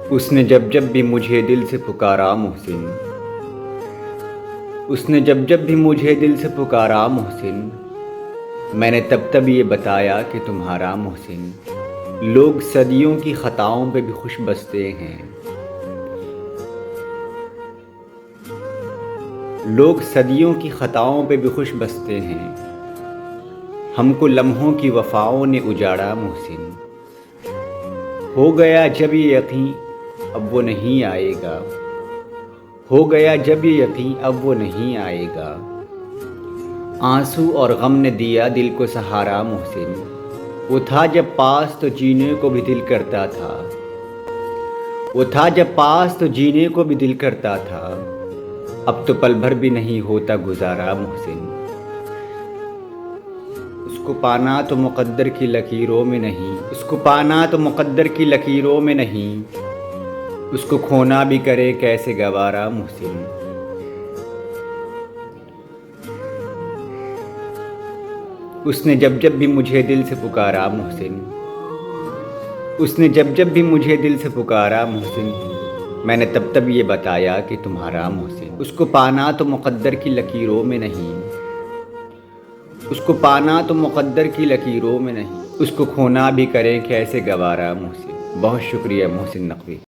اس نے جب جب بھی مجھے دل سے پکارا محسن، اس نے جب جب بھی مجھے دل سے پکارا محسن، میں نے تب تب یہ بتایا کہ تمہارا محسن۔ لوگ صدیوں کی خطاؤں پہ بھی خوش بستے ہیں، لوگ صدیوں کی خطاؤں پہ بھی خوش بستے ہیں، ہم کو لمحوں کی وفاؤں نے اجاڑا محسن۔ ہو گیا جب یہ یقین اب وہ نہیں آئے گا، ہو گیا جب یہ یقین اب وہ نہیں آئے گا۔ آنسو اور غم نے دیا دل کو سہارا محسن، وہ تھا جب پاس تو جینے کو بھی دل کرتا تھا، وہ تھا جب پاس تو جینے کو بھی دل کرتا تھا، اب تو پل بھر بھی نہیں ہوتا گزارا محسن۔ اس کو پانا تو مقدر کی لکیروں میں نہیں، اس کو پانا تو مقدر کی لکیروں میں نہیں، اس کو کھونا بھی کرے کیسے گوارا محسن۔ اس نے جب جب بھی مجھے دل سے پکارا محسن، اس نے جب جب بھی مجھے دل سے پکارا محسن، میں نے تب تب یہ بتایا کہ تمہارا محسن۔ اس کو پانا تو مقدر کی لکیروں میں نہیں، اس کو پانا تو مقدر کی لکیروں میں نہیں، اس کو کھونا بھی کرے کیسے گوارا محسن۔ بہت شکریہ محسن نقوی۔